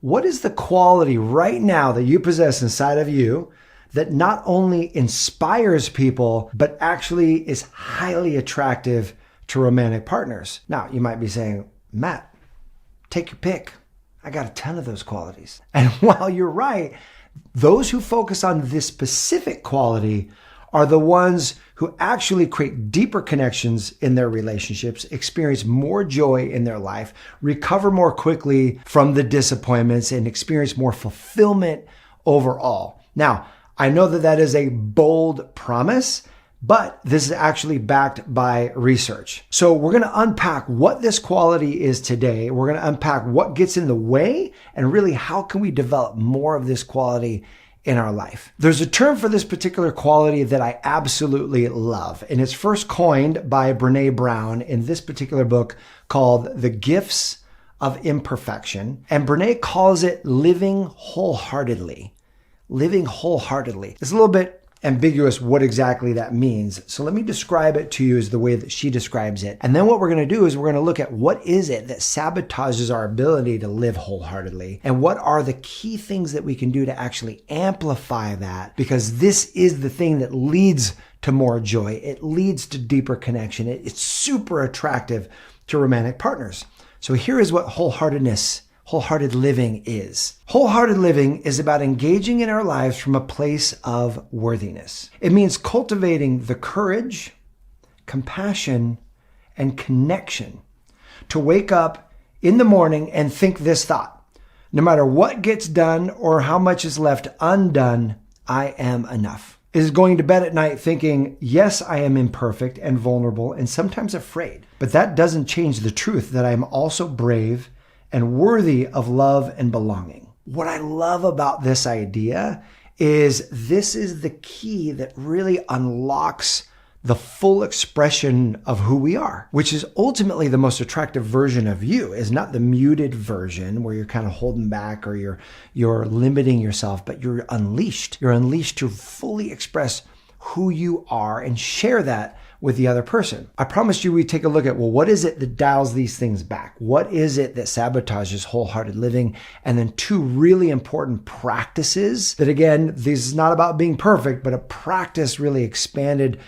What is the quality right now that you possess inside of you that not only inspires people, but actually is highly attractive to romantic partners? Now, you might be saying, Matt, take your pick. I got a ton of those qualities. And while you're right, those who focus on this specific quality are the ones who actually create deeper connections in their relationships, experience more joy in their life, recover more quickly from the disappointments, and experience more fulfillment overall. Now, I know that that is a bold promise, but this is actually backed by research. So we're going to unpack what this quality is today. We're going to unpack what gets in the way and really how can we develop more of this quality in our life. There's a term for this particular quality that I absolutely love, and it's first coined by Brené Brown in this particular book called The Gifts of Imperfection. And Brené calls it living wholeheartedly. Living wholeheartedly. It's a little bit ambiguous what exactly that means. So let me describe it to you as the way that she describes it. And then what we're going to do is we're going to look at what is it that sabotages our ability to live wholeheartedly, and what are the key things that we can do to actually amplify that, because this is the thing that leads to more joy. It leads to deeper connection. It's super attractive to romantic partners. So here is what wholehearted living is. Wholehearted living is about engaging in our lives from a place of worthiness. It means cultivating the courage, compassion, and connection to wake up in the morning and think this thought: no matter what gets done or how much is left undone, I am enough. It is going to bed at night thinking, yes, I am imperfect and vulnerable and sometimes afraid, but that doesn't change the truth that I am also brave and worthy of love and belonging. What I love about this idea is this is the key that really unlocks the full expression of who we are, which is ultimately the most attractive version of you, is not the muted version where you're kind of holding back or you're limiting yourself, but you're unleashed. You're unleashed to fully express who you are and share that with the other person. I promised you we'd take a look at, well, what is it that dials these things back? What is it that sabotages wholehearted living? And then two really important practices that, again, this is not about being perfect, but a practice, really expanded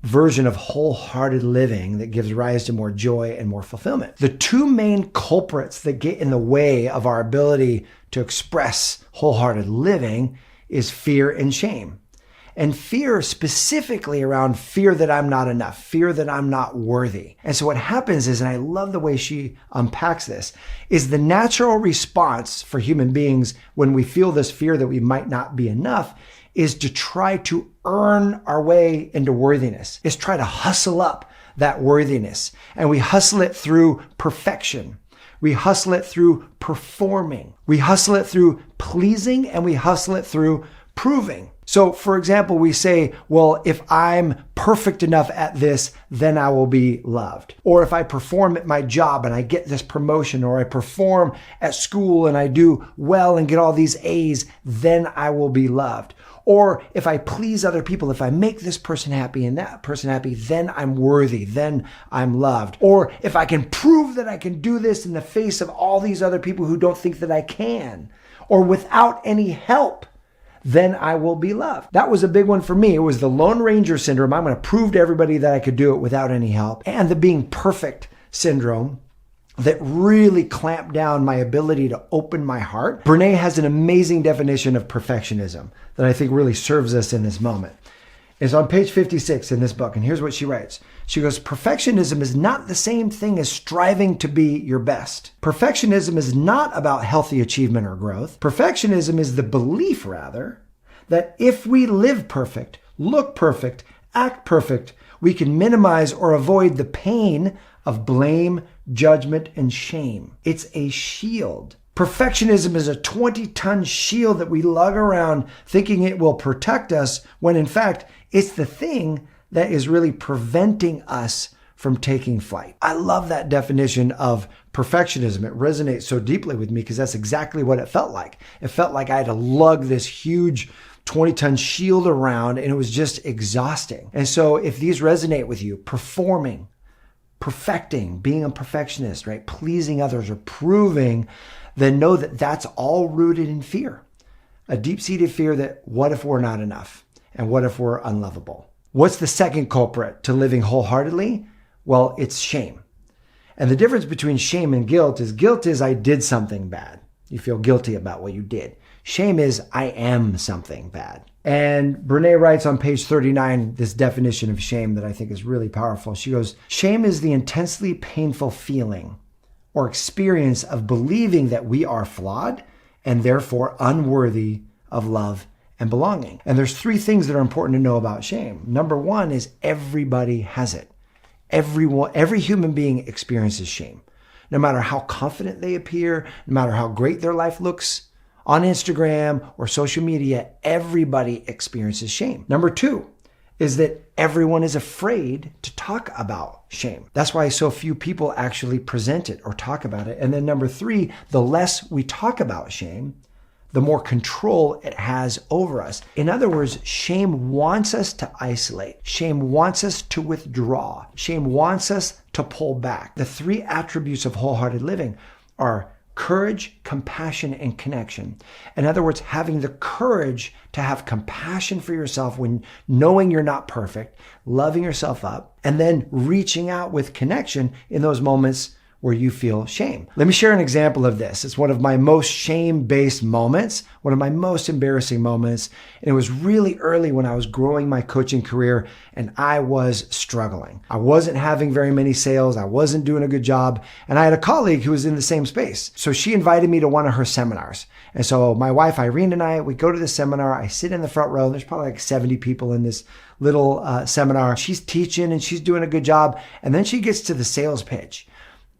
version of wholehearted living that gives rise to more joy and more fulfillment. The two main culprits that get in the way of our ability to express wholehearted living is fear and shame. And fear specifically around fear that I'm not enough, fear that I'm not worthy. And so what happens is, and I love the way she unpacks this, is the natural response for human beings when we feel this fear that we might not be enough is to try to earn our way into worthiness, is try to hustle up that worthiness. And we hustle it through perfection. We hustle it through performing. We hustle it through pleasing, and we hustle it through proving. So, for example, we say, well, if I'm perfect enough at this, then I will be loved. Or if I perform at my job and I get this promotion, or I perform at school and I do well and get all these A's, then I will be loved. Or if I please other people, if I make this person happy and that person happy, then I'm worthy, then I'm loved. Or if I can prove that I can do this in the face of all these other people who don't think that I can, or without any help, then I will be loved. That was a big one for me. It was the Lone Ranger syndrome. I'm going to prove to everybody that I could do it without any help. And the being perfect syndrome that really clamped down my ability to open my heart. Brené has an amazing definition of perfectionism that I think really serves us in this moment. It's on page 56 in this book. And here's what she writes. She goes, perfectionism is not the same thing as striving to be your best. Perfectionism is not about healthy achievement or growth. Perfectionism is the belief, rather, that if we live perfect, look perfect, act perfect, we can minimize or avoid the pain of blame, judgment, and shame. It's a shield. Perfectionism is a 20-ton shield that we lug around thinking it will protect us, when in fact, it's the thing that is really preventing us from taking flight. I love that definition of perfectionism. It resonates so deeply with me because that's exactly what it felt like. It felt like I had to lug this huge 20-ton shield around, and it was just exhausting. And so if these resonate with you, performing, perfecting, being a perfectionist, right? Pleasing others or proving, then know that that's all rooted in fear. A deep-seated fear that what if we're not enough? And what if we're unlovable? What's the second culprit to living wholeheartedly? Well, it's shame. And the difference between shame and guilt is I did something bad. You feel guilty about what you did. Shame is I am something bad. And Brene writes on page 39 this definition of shame that I think is really powerful. She goes, shame is the intensely painful feeling or experience of believing that we are flawed and therefore unworthy of love and belonging. And there's three things that are important to know about shame. Number one is everybody has it. Every human being experiences shame. No matter how confident they appear, no matter how great their life looks on Instagram or social media, everybody experiences shame. Number two is that everyone is afraid to talk about shame. That's why so few people actually present it or talk about it. And then number three, the less we talk about shame, the more control it has over us. In other words, shame wants us to isolate. Shame wants us to withdraw. Shame wants us to pull back. The three attributes of wholehearted living are courage, compassion, and connection. In other words, having the courage to have compassion for yourself when knowing you're not perfect, loving yourself up, and then reaching out with connection in those moments where you feel shame. Let me share an example of this. It's one of my most shame-based moments, one of my most embarrassing moments. And it was really early when I was growing my coaching career and I was struggling. I wasn't having very many sales. I wasn't doing a good job. And I had a colleague who was in the same space. So she invited me to one of her seminars. And so my wife, Irene, and I, we go to the seminar. I sit in the front row. There's probably like 70 people in this little seminar. She's teaching and she's doing a good job. And then she gets to the sales pitch.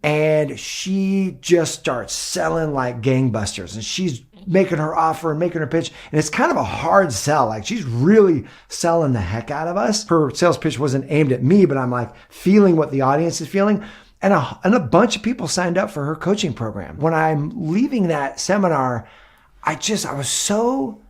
And she just starts selling like gangbusters. And she's making her offer and making her pitch. And it's kind of a hard sell. Like she's really selling the heck out of us. Her sales pitch wasn't aimed at me, but I'm like feeling what the audience is feeling. And a bunch of people signed up for her coaching program. When I'm leaving that seminar, I was so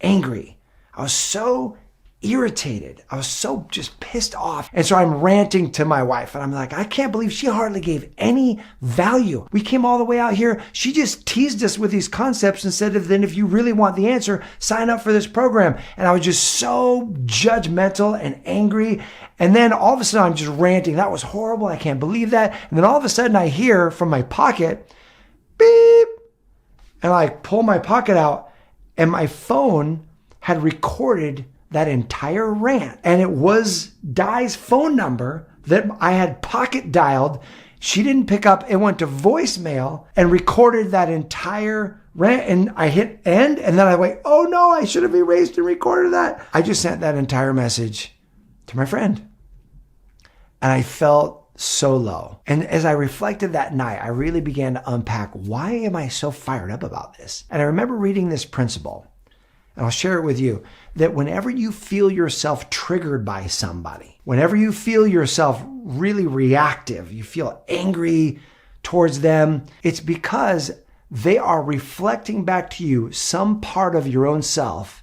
angry. I was so irritated. I was so just pissed off. And so I'm ranting to my wife and I'm like, I can't believe she hardly gave any value. We came all the way out here. She just teased us with these concepts and said, then if you really want the answer, sign up for this program. And I was just so judgmental and angry. And then all of a sudden I'm just ranting. That was horrible. I can't believe that. And then all of a sudden I hear from my pocket, beep. And I pull my pocket out and my phone had recorded that entire rant. And it was Di's phone number that I had pocket dialed. She didn't pick up. It went to voicemail and recorded that entire rant. And I hit end. And then I went, oh no, I should have erased and recorded that. I just sent that entire message to my friend. And I felt so low. And as I reflected that night, I really began to unpack, why am I so fired up about this? And I remember reading this principle. And I'll share it with you, that whenever you feel yourself triggered by somebody, whenever you feel yourself really reactive, you feel angry towards them, it's because they are reflecting back to you some part of your own self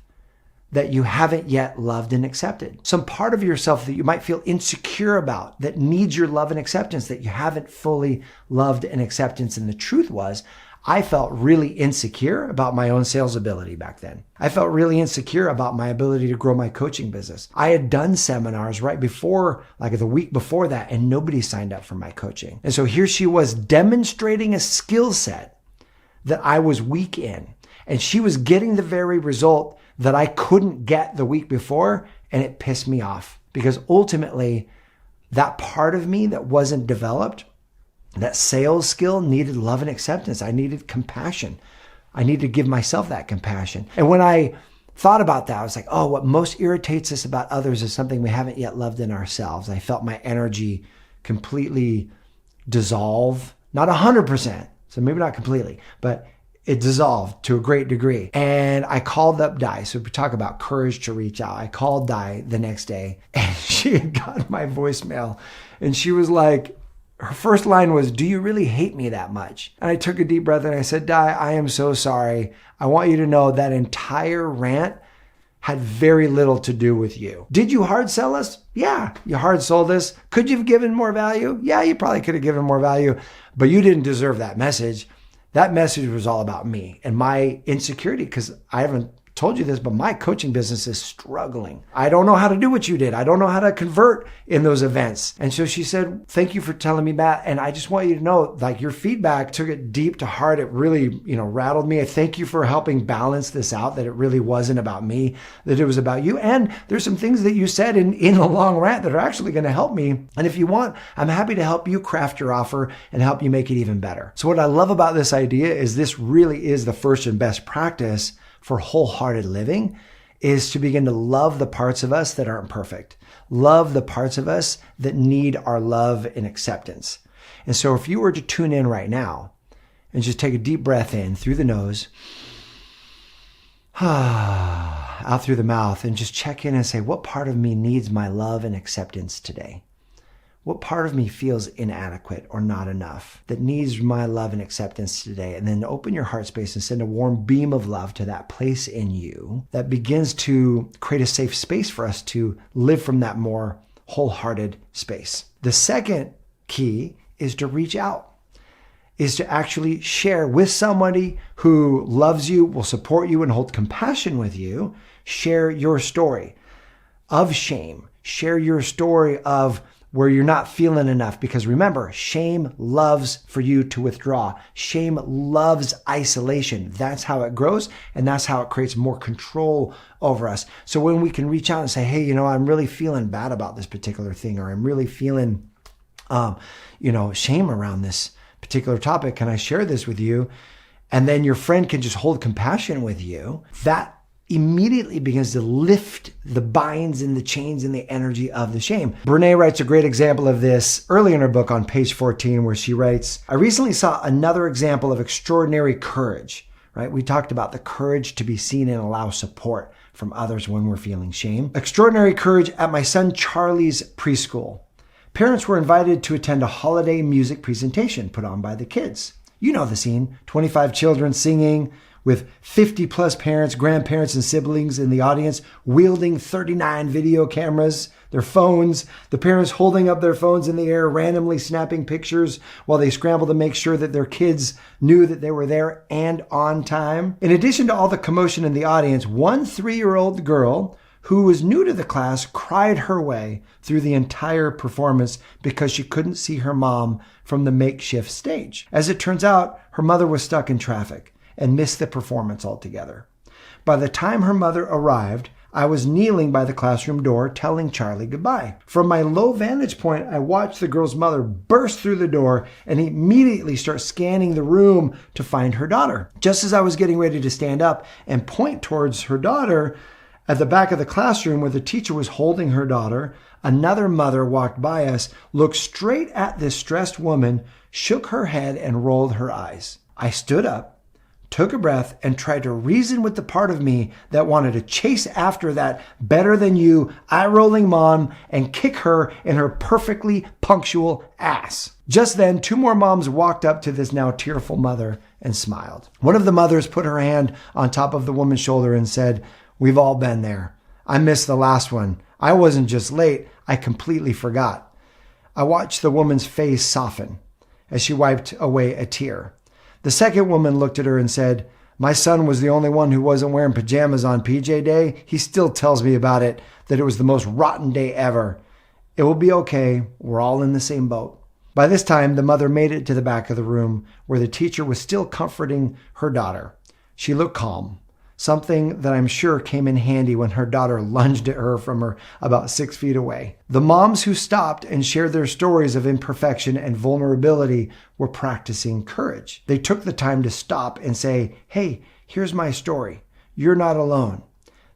that you haven't yet loved and accepted. Some part of yourself that you might feel insecure about, that needs your love and acceptance, that you haven't fully loved and acceptance. And the truth was, I felt really insecure about my own sales ability back then. I felt really insecure about my ability to grow my coaching business. I had done seminars right before, like the week before that, and nobody signed up for my coaching. And so here she was demonstrating a skill set that I was weak in. And she was getting the very result that I couldn't get the week before. And it pissed me off because ultimately that part of me that wasn't developed, that sales skill, needed love and acceptance. I needed compassion. I needed to give myself that compassion. And when I thought about that, I was like, oh, what most irritates us about others is something we haven't yet loved in ourselves. I felt my energy completely dissolve, not 100%, so maybe not completely, but it dissolved to a great degree. And I called up Di. So we talk about courage to reach out. I called Di the next day and she had gotten my voicemail and she was like, her first line was, do you really hate me that much? And I took a deep breath and I said, Di, I am so sorry. I want you to know that entire rant had very little to do with you. Did you hard sell us? Yeah, you hard sold us. Could you have given more value? Yeah, you probably could have given more value, but you didn't deserve that message. That message was all about me and my insecurity, because I haven't told you this, but my coaching business is struggling. I don't know how to do what you did. I don't know how to convert in those events. And so she said, thank you for telling me that. And I just want you to know, like, your feedback took it deep to heart. It really, rattled me. I thank you for helping balance this out, that it really wasn't about me, that it was about you. And there's some things that you said in the long rant that are actually going to help me. And if you want, I'm happy to help you craft your offer and help you make it even better. So what I love about this idea is this really is the first and best practice for wholehearted living, is to begin to love the parts of us that aren't perfect. Love the parts of us that need our love and acceptance. And so if you were to tune in right now and just take a deep breath in through the nose, out through the mouth, and just check in and say, what part of me needs my love and acceptance today? What part of me feels inadequate or not enough that needs my love and acceptance today? And then open your heart space and send a warm beam of love to that place in you that begins to create a safe space for us to live from that more wholehearted space. The second key is to reach out, is to actually share with somebody who loves you, will support you, and hold compassion with you. Share your story of shame. Share your story of where you're not feeling enough. Because remember, shame loves for you to withdraw. Shame loves isolation. That's how it grows, and that's how it creates more control over us. So when we can reach out and say, hey, I'm really feeling bad about this particular thing, or I'm really feeling, shame around this particular topic. Can I share this with you? And then your friend can just hold compassion with you. That immediately begins to lift the binds and the chains and the energy of the shame. Brene writes a great example of this early in her book on page 14, where she writes, I recently saw another example of extraordinary courage, right? We talked about the courage to be seen and allow support from others when we're feeling shame. Extraordinary courage at my son Charlie's preschool. Parents were invited to attend a holiday music presentation put on by the kids. You know the scene, 25 children singing, with 50 plus parents, grandparents, and siblings in the audience, wielding 39 video cameras, their phones, the parents holding up their phones in the air, randomly snapping pictures while they scramble to make sure that their kids knew that they were there and on time. In addition to all the commotion in the audience, one 3-year-old girl who was new to the class cried her way through the entire performance because she couldn't see her mom from the makeshift stage. As it turns out, her mother was stuck in traffic and missed the performance altogether. By the time her mother arrived, I was kneeling by the classroom door telling Charlie goodbye. From my low vantage point, I watched the girl's mother burst through the door and immediately start scanning the room to find her daughter. Just as I was getting ready to stand up and point towards her daughter, at the back of the classroom where the teacher was holding her daughter, another mother walked by us, looked straight at this stressed woman, shook her head, and rolled her eyes. I stood up, took a breath, and tried to reason with the part of me that wanted to chase after that better than you, eye-rolling mom and kick her in her perfectly punctual ass. Just then, 2 more moms walked up to this now tearful mother and smiled. One of the mothers put her hand on top of the woman's shoulder and said, "We've all been there. I missed the last one. I wasn't just late, I completely forgot." I watched the woman's face soften as she wiped away a tear. The second woman looked at her and said, "My son was the only one who wasn't wearing pajamas on PJ Day. He still tells me about it, that it was the most rotten day ever. It will be okay. We're all in the same boat." By this time, the mother made it to the back of the room where the teacher was still comforting her daughter. She looked calm, something that I'm sure came in handy when her daughter lunged at her from her about 6 feet away. The moms who stopped and shared their stories of imperfection and vulnerability were practicing courage. They took the time to stop and say, "Hey, here's my story. You're not alone."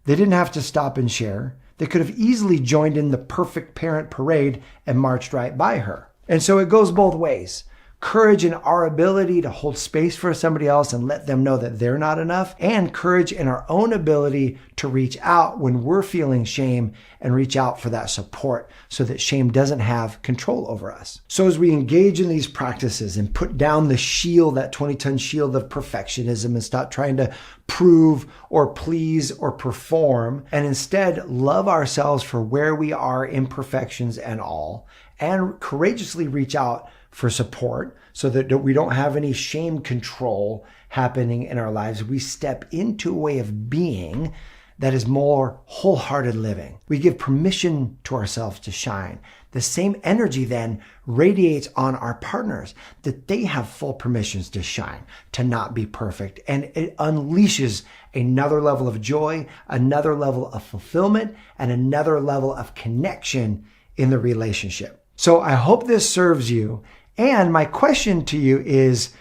They didn't have to stop and share. They could have easily joined in the perfect parent parade and marched right by her. And so it goes both ways. courage in our ability to hold space for somebody else and let them know that they're not enough, and courage in our own ability to reach out when we're feeling shame and reach out for that support so that shame doesn't have control over us. So as we engage in these practices and put down the shield, that 20-ton shield of perfectionism, and stop trying to prove or please or perform, and instead love ourselves for where we are, imperfections and all, and courageously reach out for support so that we don't have any shame control happening in our lives, we step into a way of being that is more wholehearted living. We give permission to ourselves to shine. The same energy then radiates on our partners, that they have full permissions to shine, to not be perfect. And it unleashes another level of joy, another level of fulfillment, and another level of connection in the relationship. So I hope this serves you. And my question to you is,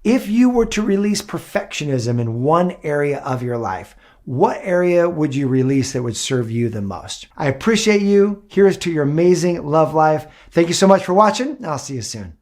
if you were to release perfectionism in one area of your life, what area would you release that would serve you the most? I appreciate you. Here's to your amazing love life. Thank you so much for watching. I'll see you soon.